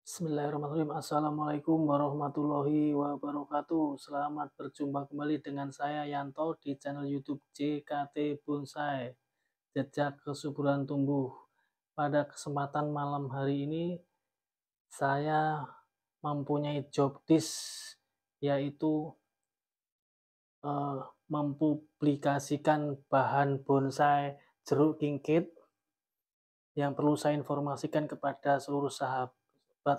Bismillahirrahmanirrahim. Assalamualaikum warahmatullahi wabarakatuh. Selamat berjumpa kembali dengan saya Yanto di channel YouTube JKT Bonsai, Jejak Kesuburan Tumbuh. Pada kesempatan malam hari ini, saya mempunyai job desk, yaitu mempublikasikan bahan bonsai jeruk kingkit yang perlu saya informasikan kepada seluruh sahabat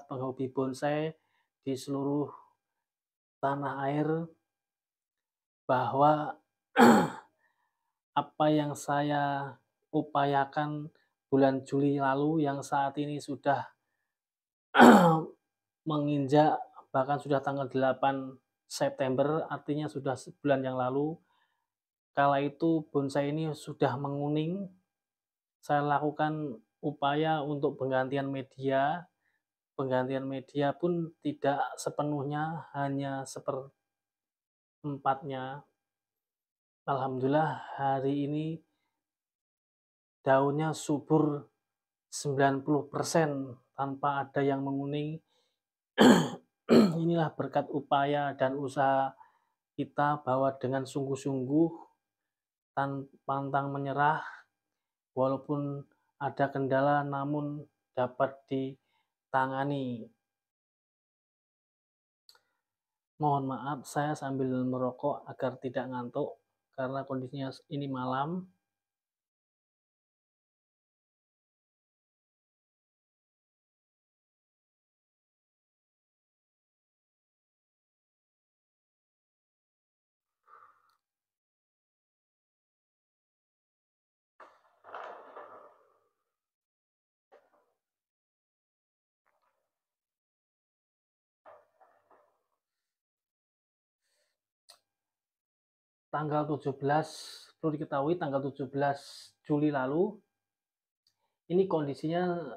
penghobi bonsai di seluruh tanah air, bahwa apa yang saya upayakan bulan Juli lalu yang saat ini sudah menginjak, bahkan sudah tanggal 8 September, artinya sudah sebulan yang lalu. Kala itu bonsai ini sudah menguning. Saya lakukan upaya untuk penggantian media. Penggantian media pun tidak sepenuhnya, hanya seperempatnya. Alhamdulillah hari ini daunnya subur 90% tanpa ada yang menguning. Inilah berkat upaya dan usaha kita, bahwa dengan sungguh-sungguh, pantang menyerah, walaupun ada kendala namun dapat ditangani. Mohon maaf saya sambil merokok agar tidak ngantuk karena kondisinya ini malam. Tanggal 17, perlu diketahui, tanggal 17 Juli lalu, ini kondisinya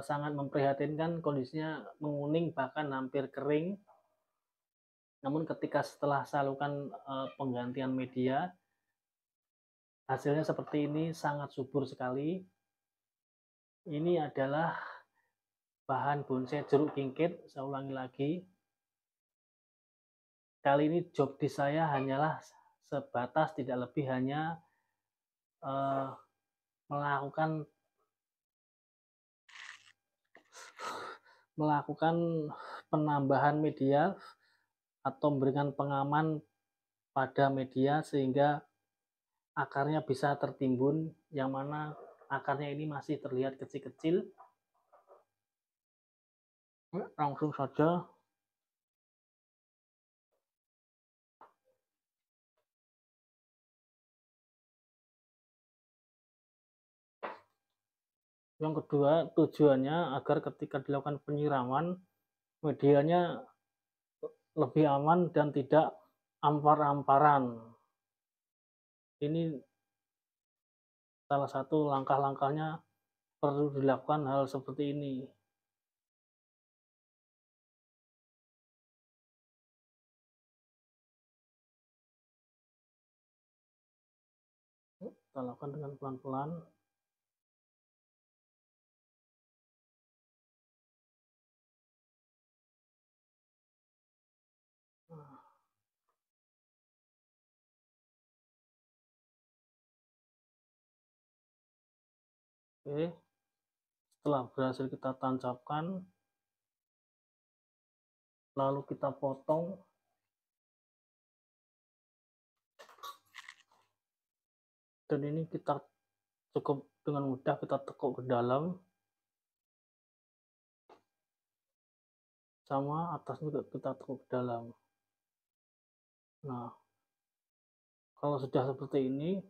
sangat memprihatinkan, kondisinya menguning bahkan hampir kering. Namun ketika setelah saya lakukan penggantian media, hasilnya seperti ini, sangat subur sekali. Ini adalah bahan bonsai jeruk kingkit. Saya ulangi lagi, kali ini job di saya hanyalah sebatas, tidak lebih, hanya melakukan penambahan media atau memberikan pengaman pada media sehingga akarnya bisa tertimbun, yang mana akarnya ini masih terlihat kecil-kecil. Langsung saja yang kedua, tujuannya agar ketika dilakukan penyiraman, medianya lebih aman dan tidak ampar-amparan. Ini salah satu langkah-langkahnya, perlu dilakukan hal seperti ini. Kita lakukan dengan pelan-pelan. Oke, setelah berhasil kita tancapkan, lalu kita potong. Dan ini kita cukup dengan mudah kita tekuk ke dalam, sama atasnya juga kita tekuk ke dalam. Nah, kalau sudah seperti ini,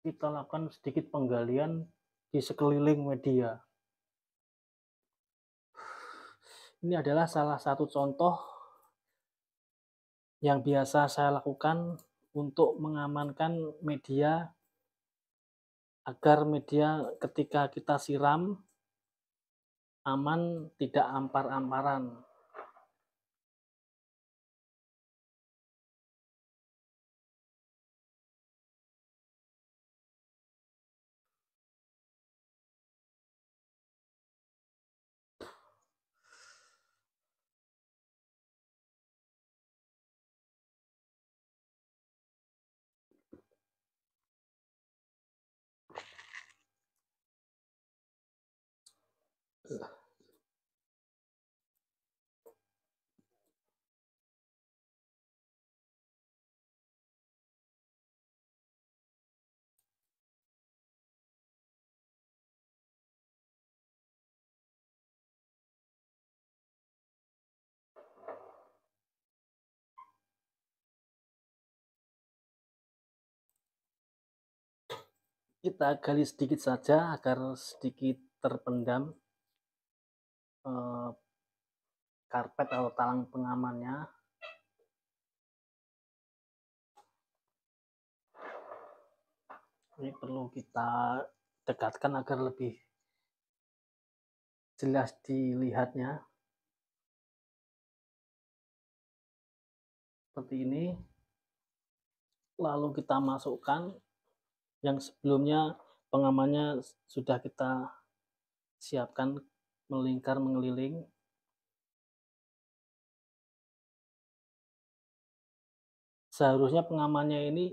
kita lakukan sedikit penggalian di sekeliling media. Ini adalah salah satu contoh yang biasa saya lakukan untuk mengamankan media, agar media ketika kita siram aman, tidak ampar-amparan. Kita gali sedikit saja agar sedikit terpendam karpet atau talang pengamannya. Ini perlu kita dekatkan agar lebih jelas dilihatnya. Seperti ini. Lalu kita masukkan yang sebelumnya pengamannya sudah kita siapkan melingkar mengeliling. Seharusnya pengamannya ini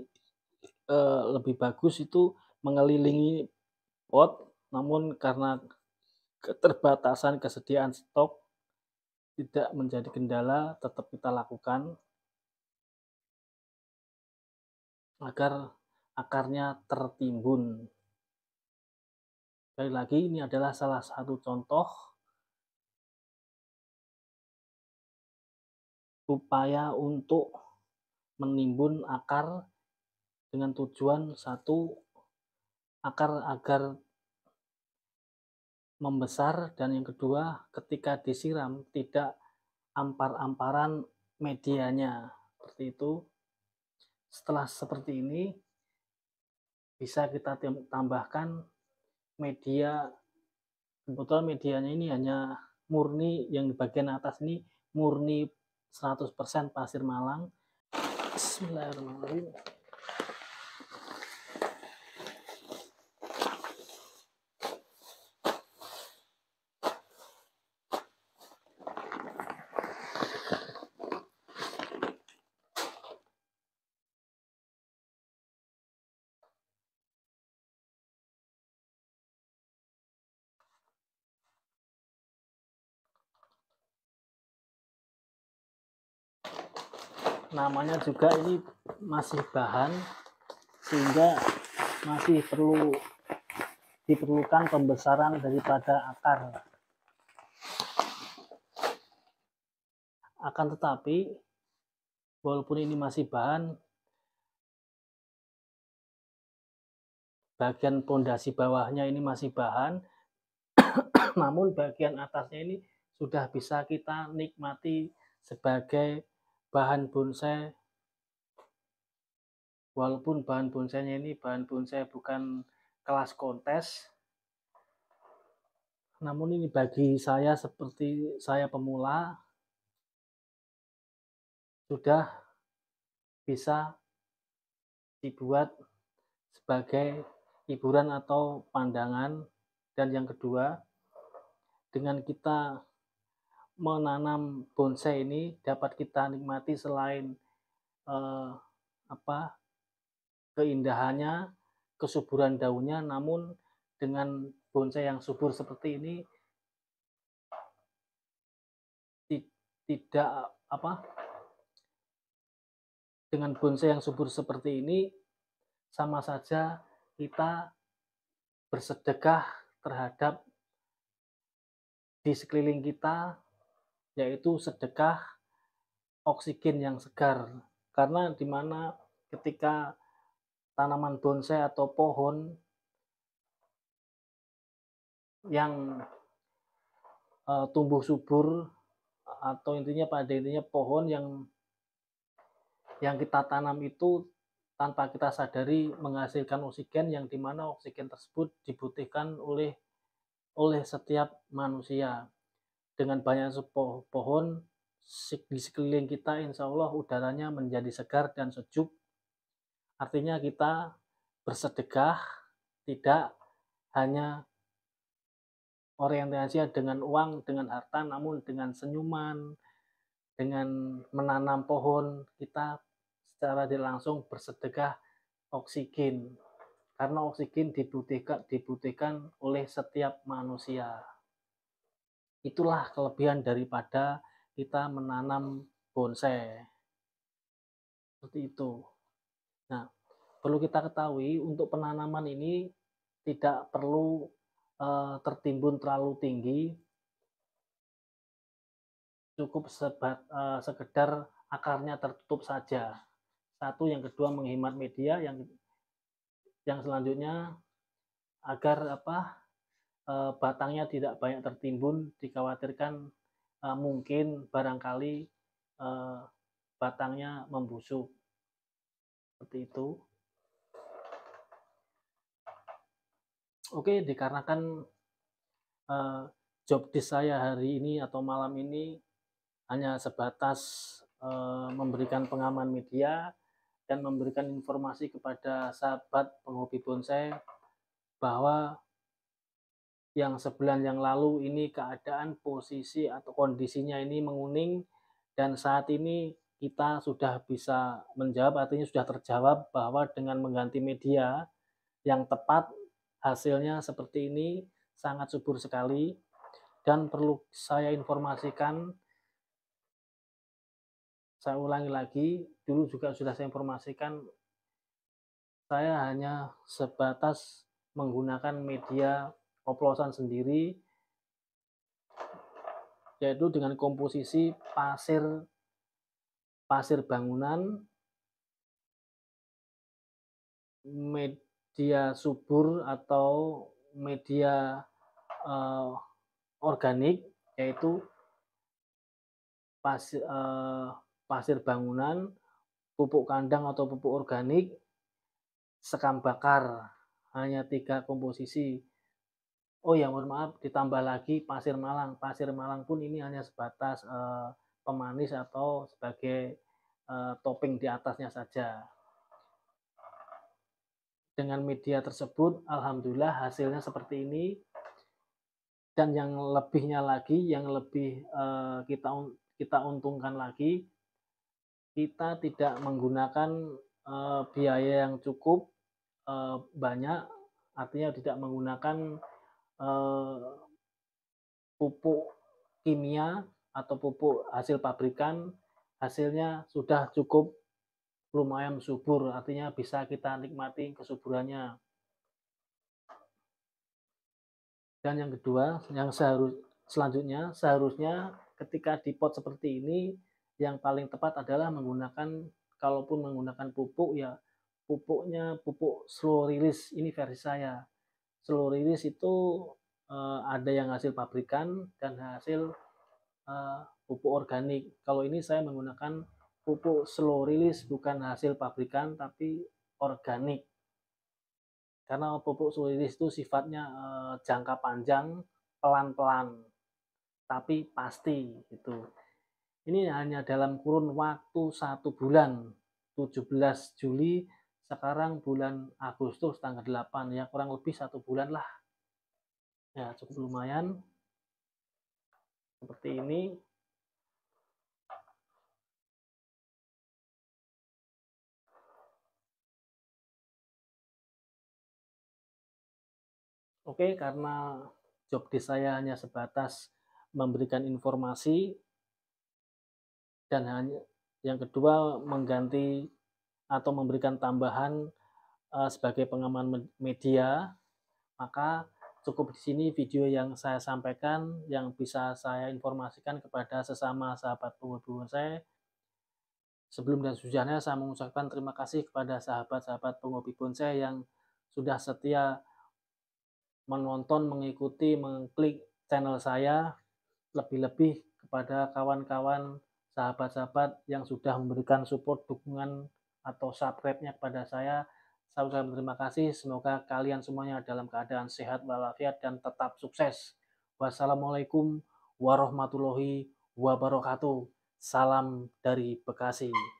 lebih bagus itu mengelilingi pot, namun karena keterbatasan kesediaan stok tidak menjadi kendala, tetap kita lakukan agar akarnya tertimbun. Sekali lagi, ini adalah salah satu contoh upaya untuk menimbun akar dengan tujuan satu, akar agar membesar, dan yang kedua ketika disiram tidak ampar-amparan medianya. Seperti itu. Setelah seperti ini bisa kita tambahkan media. Kebetulan medianya ini hanya murni, yang di bagian atas ini murni 100% pasir Malang. Bismillahirrahmanirrahim. Namanya juga ini masih bahan, sehingga masih diperlukan pembesaran daripada akar. Akan tetapi walaupun ini masih bahan, bagian pondasi bawahnya ini masih bahan, namun bagian atasnya ini sudah bisa kita nikmati sebagai bahan bonsai. Walaupun bahan bonsainya ini bahan bonsai bukan kelas kontes, namun ini bagi saya seperti saya pemula sudah bisa dibuat sebagai hiburan atau pandangan. Dan yang kedua, dengan kita menanam bonsai ini dapat kita nikmati selain keindahannya, kesuburan daunnya, namun dengan bonsai yang subur seperti ini tidak dengan bonsai yang subur seperti ini sama saja kita bersedekah terhadap di sekeliling kita, yaitu sedekah oksigen yang segar. Karena dimana ketika tanaman bonsai atau pohon yang tumbuh subur, atau pada intinya pohon yang kita tanam itu tanpa kita sadari menghasilkan oksigen, yang dimana oksigen tersebut dibutuhkan oleh setiap manusia. Dengan banyak pohon di sekeliling kita, insya Allah udaranya menjadi segar dan sejuk. Artinya kita bersedekah tidak hanya orientasinya dengan uang, dengan harta, namun dengan senyuman, dengan menanam pohon, kita secara tidak langsung bersedekah oksigen. Karena oksigen dibutuhkan oleh setiap manusia. Itulah kelebihan daripada kita menanam bonsai. Seperti itu. Nah, perlu kita ketahui untuk penanaman ini tidak perlu tertimbun terlalu tinggi, cukup sekedar akarnya tertutup saja. Satu, yang kedua menghemat media, yang selanjutnya agar batangnya tidak banyak tertimbun, dikhawatirkan mungkin barangkali batangnya membusuk. Seperti itu. Oke, dikarenakan job desk saya hari ini atau malam ini hanya sebatas memberikan pengaman media dan memberikan informasi kepada sahabat penghobi bonsai bahwa yang sebulan yang lalu ini keadaan posisi atau kondisinya ini menguning, dan saat ini kita sudah bisa menjawab, artinya sudah terjawab bahwa dengan mengganti media yang tepat hasilnya seperti ini, sangat subur sekali. Dan perlu saya informasikan, saya ulangi lagi, dulu juga sudah saya informasikan, saya hanya sebatas menggunakan media oplosan sendiri, yaitu dengan komposisi pasir bangunan, media subur atau media organik, yaitu pasir bangunan, pupuk kandang atau pupuk organik, sekam bakar. Hanya 3 komposisi. Oh ya, mohon maaf, ditambah lagi pasir malang. Pasir malang pun ini hanya sebatas pemanis atau sebagai topping di atasnya saja. Dengan media tersebut, alhamdulillah hasilnya seperti ini. Dan yang lebihnya lagi, yang lebih kita untungkan lagi, kita tidak menggunakan biaya yang cukup banyak, artinya tidak menggunakan pupuk kimia atau pupuk hasil pabrikan. Hasilnya sudah cukup lumayan subur, artinya bisa kita nikmati kesuburannya. Dan yang kedua, yang selanjutnya seharusnya ketika di pot seperti ini, yang paling tepat adalah menggunakan, kalaupun menggunakan pupuk, ya pupuknya pupuk slow release. Ini versi saya. Slow release itu ada yang hasil pabrikan dan hasil pupuk organik. Kalau ini saya menggunakan pupuk slow release, bukan hasil pabrikan tapi organik. Karena pupuk slow release itu sifatnya jangka panjang, pelan-pelan, tapi pasti gitu. Ini hanya dalam kurun waktu 1 bulan, 17 Juli, sekarang bulan Agustus tanggal 8, ya kurang lebih 1 bulan lah. Ya cukup lumayan. Seperti ini. Oke, karena job desk saya hanya sebatas memberikan informasi, dan hanya yang kedua mengganti atau memberikan tambahan sebagai pengaman media, maka cukup di sini video yang saya sampaikan, yang bisa saya informasikan kepada sesama sahabat penghobi bonsai. Sebelum dan sesudahnya saya mengucapkan terima kasih kepada sahabat-sahabat penghobi bonsai yang sudah setia menonton, mengikuti, mengklik channel saya, lebih-lebih kepada kawan-kawan, sahabat-sahabat yang sudah memberikan support, dukungan, atau subscribe-nya kepada saya ucapkan terima kasih. Semoga kalian semuanya dalam keadaan sehat walafiat dan tetap sukses. Wassalamualaikum warahmatullahi wabarakatuh. Salam dari Bekasi.